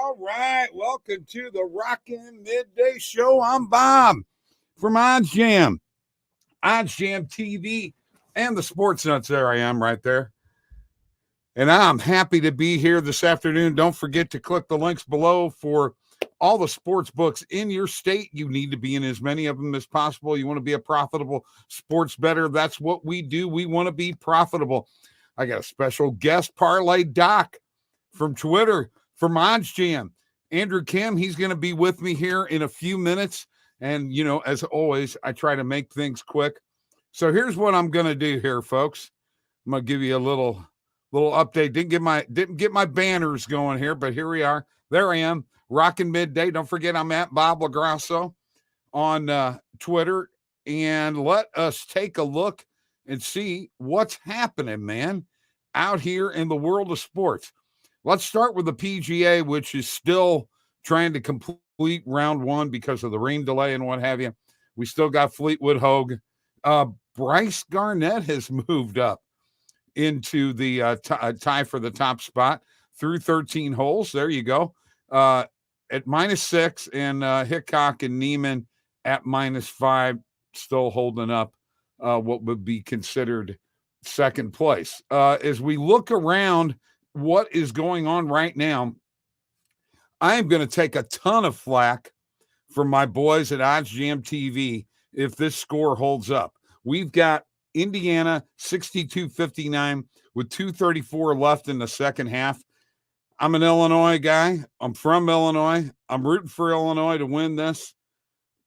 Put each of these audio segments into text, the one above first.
All right, welcome to the Rockin' Midday Show. I'm Bob from OddsJam, OddsJam TV, and the Sports Nuts. There I am right there. And I'm happy to be here this afternoon. Don't forget to click the links below for all the sports books in your state. You need to be in as many of them as possible. You want to be a profitable sports bettor. That's what we do. We want to be profitable. I got a special guest, Parlay Doc from Twitter, from OddsJam. Andrew Kim, he's going to be with me here in a few minutes. And, you know, as always, I try to make things quick. So here's what I'm going to do here, folks. I'm going to give you a little update. Didn't get my banners going here, but here we are. There I am, rocking midday. Don't forget, I'm at Bob LaGrasso on Twitter. And let us take a look and see what's happening, man, out here in the world of sports. Let's start with the PGA, which is still trying to complete round one because of the rain delay and what have you. We still got Fleetwood Hogue. Bryce Garnett has moved up into the tie for the top spot through 13 holes. There you go. At -6, and Hickok and Neiman at -5, still holding up what would be considered second place. As we look around what is going on right now, I'm going to take a ton of flack from my boys at OddsJam TV if this score holds up. We've got Indiana 62-59 with 2:34 left in the second half. I'm an Illinois guy. I'm from Illinois. I'm rooting for Illinois to win this,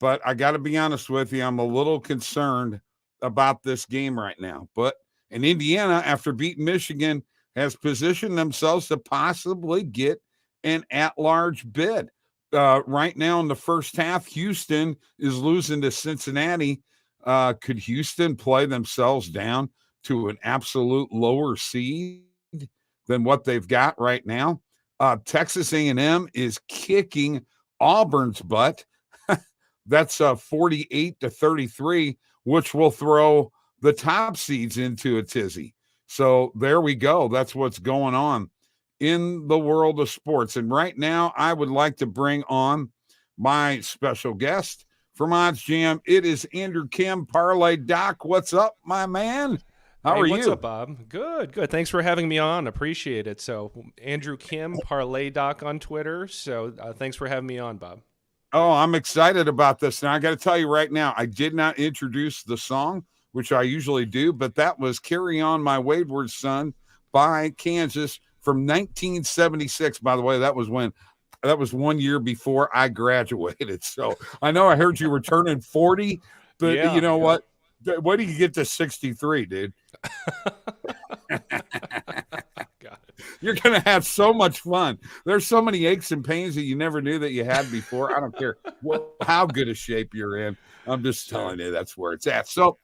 but I got to be honest with you, I'm a little concerned about this game right now. But in Indiana, after beating Michigan, has positioned themselves to possibly get an at-large bid. Right now in the first half, Houston is losing to Cincinnati. Could Houston play themselves down to an absolute lower seed than what they've got right now? Texas A&M is kicking Auburn's butt. That's 48-33, which will throw the top seeds into a tizzy. So there we go. That's what's going on in the world of sports. And right now, I would like to bring on my special guest from OddsJam. It is Andrew Kim, Parlay Doc. What's up, my man? How are you? What's up, Bob? Good. Thanks for having me on. Appreciate it. So Andrew Kim, Parlay Doc on Twitter. So thanks for having me on, Bob. Oh, I'm excited about this. Now, I got to tell you right now, I did not introduce the song, which I usually do, but that was Carry On My Wayward Son by Kansas from 1976. By the way, that was 1 year before I graduated. So I know I heard you were turning 40, but you know what? What do you get to 63, dude? You're going to have so much fun. There's so many aches and pains that you never knew that you had before. I don't care how good a shape you're in. I'm just telling you that's where it's at. So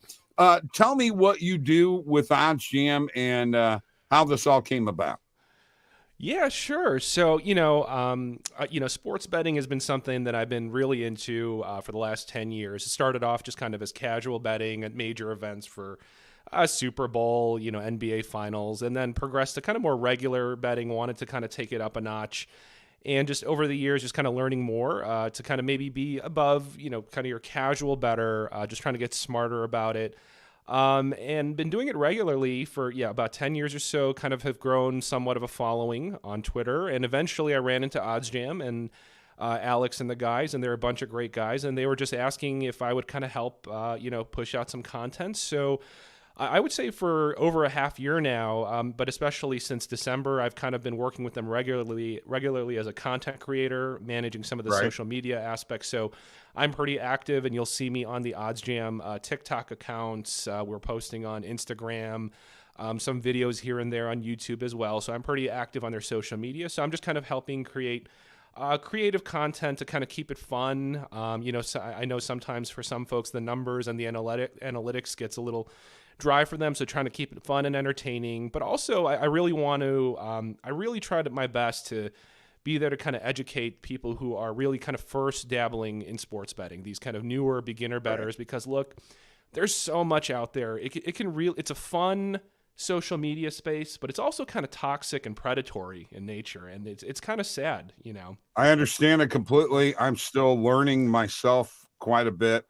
tell me what you do with OddsJam and how this all came about. Yeah, sure. So, sports betting has been something that I've been really into for the last 10 years. It started off just kind of as casual betting at major events for Super Bowl, NBA finals, and then progressed to kind of more regular betting, wanted to kind of take it up a notch. And just over the years, just kind of learning more to kind of maybe be above, kind of your casual bettor, just trying to get smarter about it. And been doing it regularly for, about 10 years or so, kind of have grown somewhat of a following on Twitter. And eventually I ran into OddsJam and Alex and the guys, and they're a bunch of great guys. And they were just asking if I would kind of help, push out some content. So I would say for over a half year now, but especially since December, I've kind of been working with them regularly as a content creator, managing some of the social media aspects. So I'm pretty active, and you'll see me on the OddsJam TikTok accounts. We're posting on Instagram, some videos here and there on YouTube as well. So I'm pretty active on their social media. So I'm just kind of helping create creative content to kind of keep it fun. So I know sometimes for some folks, the numbers and the analytics gets a little dry for them. So trying to keep it fun and entertaining, but also I really want to, I really tried my best to be there to kind of educate people who are really kind of first dabbling in sports betting, these kind of newer beginner bettors, because look, there's so much out there. It's a fun social media space, but it's also kind of toxic and predatory in nature, and it's kind of sad, you know. I understand it completely. I'm still learning myself quite a bit.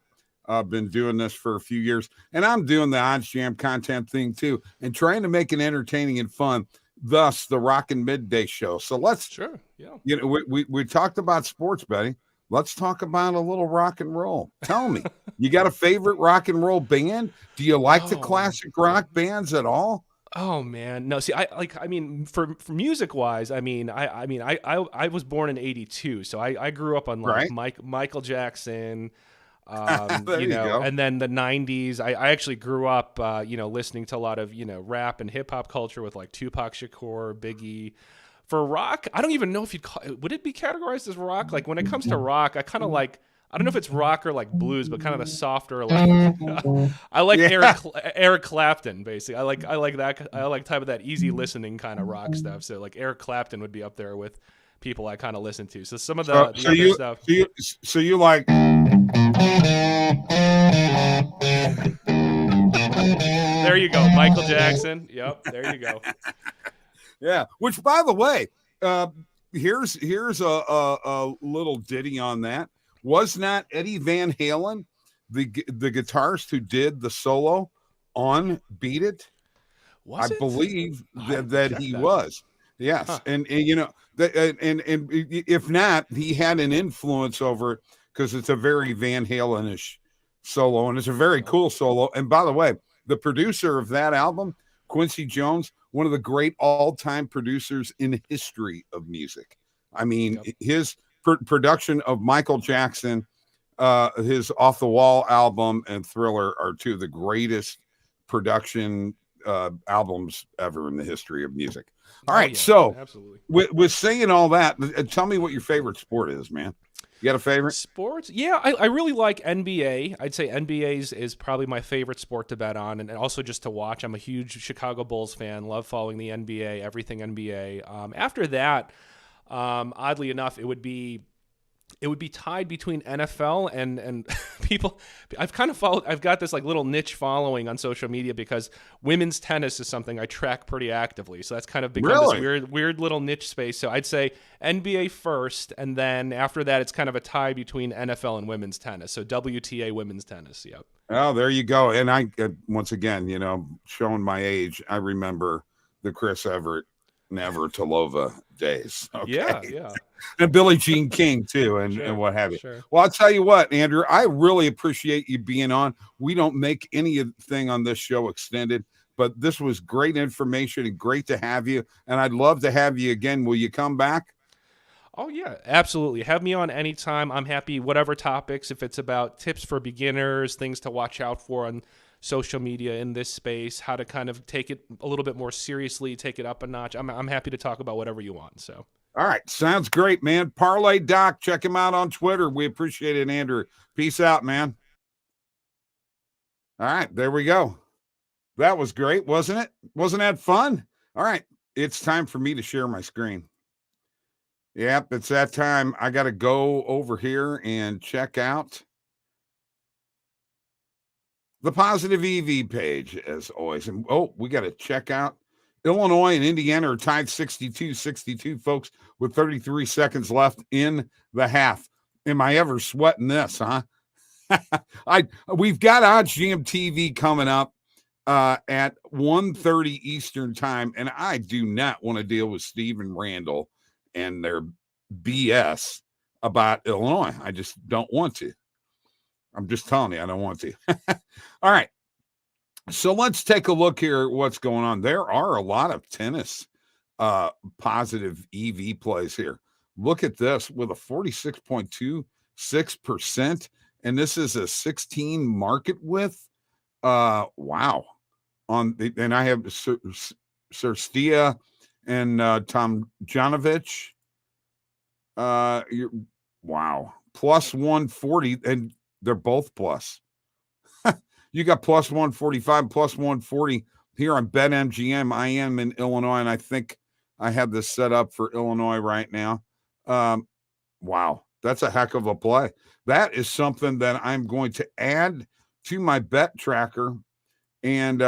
I've been doing this for a few years, and I'm doing the OddsJam content thing too, and trying to make it entertaining and fun. Thus, the Rockin' Midday Show. So let's, Sure, yeah. we talked about sports betting. Let's talk about a little rock and roll. Tell me, you got a favorite rock and roll band? Do you like the classic rock bands at all? Oh man, no. See, I mean, for music wise, I was born in '82, so I grew up on like Right. Michael Jackson, There you you know, go. and then the '90s. I actually grew up, you know, listening to a lot of rap and hip hop culture with like Tupac Shakur, Biggie. For rock, I don't even know if would it be categorized as rock? Like when it comes to rock, I kind of like. I don't know if it's rock or like blues, but kind of the softer like. I like Yeah. Eric Clapton basically. I like that. I like type of that easy listening kind of rock stuff. So like Eric Clapton would be up there with people I kind of listen to. So some of the other stuff. So you like. There you go, Michael Jackson. Yep, there you go. Yeah. Which, by the way, uh, here's a little ditty on that. Was not Eddie Van Halen the guitarist who did the solo on "Beat It"? I Was it? believe I have to that check he that. was. Yes, Huh. and you know that, and if not, he had an influence over it because it's a very Van Halen-ish solo, and it's a very Yep. cool solo. And by the way, the producer of that album, Quincy Jones, one of the great all-time producers in history of music. I mean, Yep. his production of Michael Jackson, his Off the Wall album, and Thriller are two of the greatest production albums ever in the history of music. All Oh right, yeah, so absolutely. with saying all that, tell me what your favorite sport is, man. You got a favorite? Sports? Yeah, I really like NBA. I'd say NBA is probably my favorite sport to bet on, and also just to watch. I'm a huge Chicago Bulls fan. Love following the NBA, everything NBA. After that, oddly enough, it would be tied between NFL and people. I've kind of followed. I've got this like little niche following on social media because women's tennis is something I track pretty actively. So that's kind of become this Really? weird little niche space. So I'd say NBA first, and then after that, it's kind of a tie between NFL and women's tennis. So WTA women's tennis. Yep. Oh, there you go. And I once again, showing my age, I remember the Chris Everett, Navratilova days. Yeah. Okay. Yeah. And Billie Jean King too, and Sure. what have you. Sure. Well, I'll tell you what, Andrew, I really appreciate you being on. We don't make anything on this show extended, but this was great information and great to have you. And I'd love to have you again. Will you come back? Oh yeah, absolutely. Have me on anytime. I'm happy. Whatever topics, if it's about tips for beginners, things to watch out for on social media in this space, how to kind of take it a little bit more seriously, take it up a notch. I'm happy to talk about whatever you want. So All right. Sounds great, man. Parlay Doc, check him out on Twitter. We appreciate it, Andrew. Peace out, man. All right. There we go. That was great, wasn't it? Wasn't that fun? All right. It's time for me to share my screen. Yep, it's that time. I got to go over here and check out the Positive EV page, as always. And we got to check out Illinois and Indiana are tied 62-62, folks, with 33 seconds left in the half. Am I ever sweating this, huh? We've got OddsJam TV coming up at 1:30 Eastern time, and I do not want to deal with Steve and Randall and their BS about Illinois. I just don't want to. I'm just telling you, I don't want to. All right. So let's take a look here at what's going on. There are a lot of tennis positive EV plays here. Look at this with a 46.26%. And this is a 16 market width. Wow. And I have Serstia and Tom Janovich. Wow. Plus 140, and they're both plus. You got plus 145, plus 140 here on BetMGM. I am in Illinois, and I think I have this set up for Illinois right now. Wow, that's a heck of a play. That is something that I'm going to add to my bet tracker and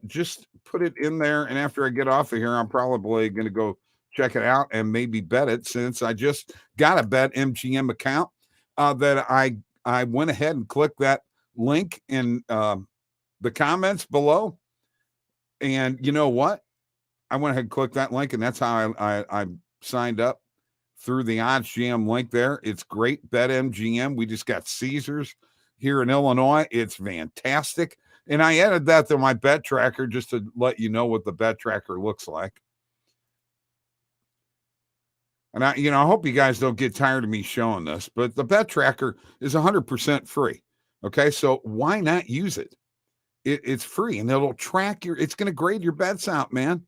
just put it in there, and after I get off of here, I'm probably going to go check it out and maybe bet it, since I just got a Bet MGM account that I went ahead and clicked that link in the comments below. And you know what? I went ahead and clicked that link, and that's how I signed up through the OddsJam link there. It's great. Bet MGM. We just got Caesars here in Illinois. It's fantastic. And I added that to my bet tracker just to let you know what the bet tracker looks like. And I hope you guys don't get tired of me showing this, but the bet tracker is 100% free. Okay, so why not use it? It's free, and it'll track it's going to grade your bets out, man.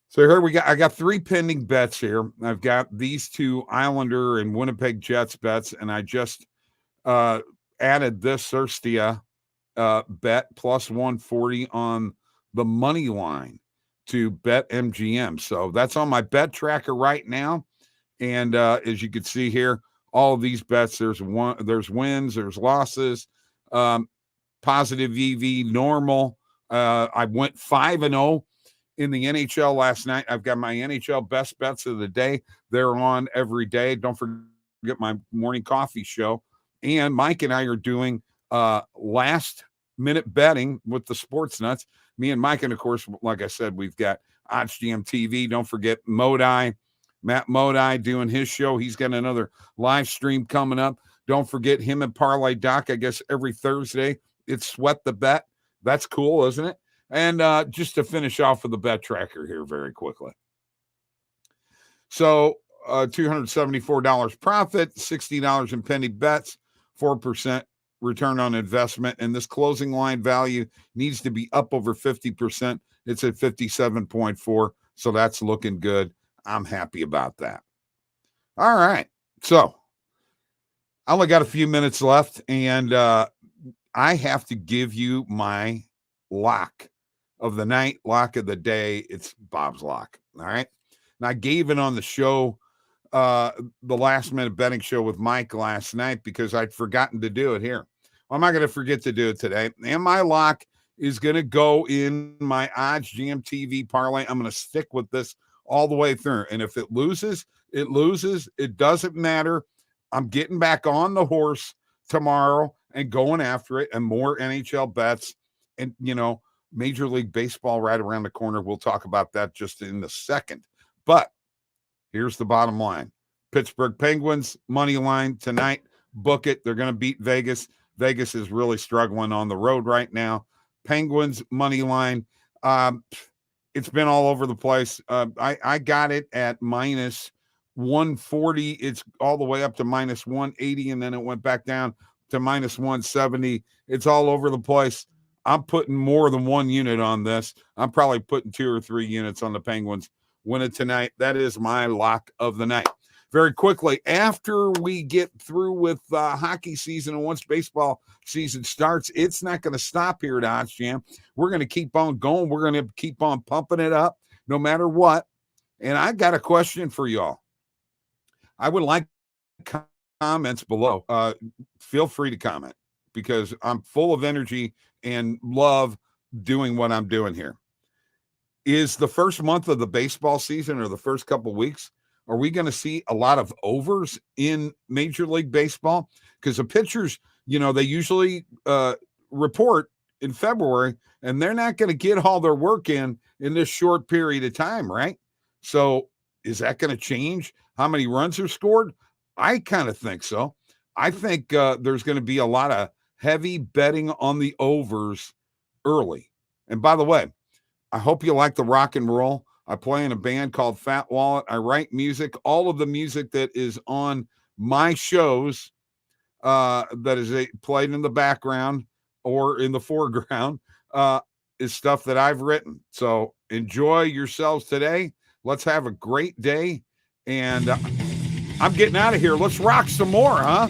So here I got 3 pending bets here. I've got these 2 Islander and Winnipeg Jets bets, and I just added this Serstia bet plus 140 on the money line to Bet MGM. So that's on my bet tracker right now. And as you can see here, all of these bets, there's wins, there's losses, positive EV, normal. I went 5-0 in the NHL last night. I've got my NHL best bets of the day. They're on every day. Don't forget my morning coffee show. And Mike and I are doing last minute betting with the Sports Nuts. Me and Mike, and of course, like I said, we've got OddsJam TV. Don't forget Matt Modi doing his show. He's got another live stream coming up. Don't forget him and Parlay Doc, I guess every Thursday. It's Sweat the Bet. That's cool, isn't it? And just to finish off with the bet tracker here very quickly. So $274 profit, $60 in pending bets, 4% return on investment. And this closing line value needs to be up over 50%. It's at 57.4. So that's looking good. I'm happy about that. All right. So I only got a few minutes left, and I have to give you my lock of the night, lock of the day. It's Bob's lock. All right. And I gave it on the show, the last minute betting show with Mike last night, because I'd forgotten to do it here. Well, I'm not going to forget to do it today. And my lock is going to go in my OddsJam TV parlay. I'm going to stick with this all the way through. And if it loses, it loses. It doesn't matter. I'm getting back on the horse tomorrow and going after it, and more NHL bets. And, Major League Baseball right around the corner. We'll talk about that just in a second. But here's the bottom line. Pittsburgh Penguins, money line tonight. Book it. They're going to beat Vegas. Vegas is really struggling on the road right now. Penguins, money line. It's been all over the place. I got it at minus 140. It's all the way up to minus 180, and then it went back down to minus 170. It's all over the place. I'm putting more than one unit on this. I'm probably putting 2 or 3 units on the Penguins win it tonight. That is my lock of the night. Very quickly, after we get through with hockey season, and once baseball season starts, it's not going to stop here at OddsJam. We're going to keep on going. We're going to keep on pumping it up no matter what. And I got a question for y'all. I would like comments below. Feel free to comment, because I'm full of energy and love doing what I'm doing here. Is the first month of the baseball season, or the first couple weeks, are we going to see a lot of overs in Major League Baseball? Because the pitchers, they usually report in February, and they're not going to get all their work in this short period of time, right? So is that going to change how many runs are scored? I kind of think so. I think there's going to be a lot of heavy betting on the overs early. And by the way, I hope you like the rock and roll. I play in a band called Fat Wallet. I write music. All of the music that is on my shows that is played in the background or in the foreground is stuff that I've written. So enjoy yourselves today. Let's have a great day. And I'm getting out of here. Let's rock some more, huh?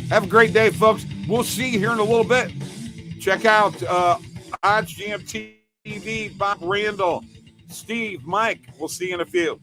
Have a great day, folks. We'll see you here in a little bit. Check out OddsJam TV, Bob Randall, Steve, Mike. We'll see you in a few.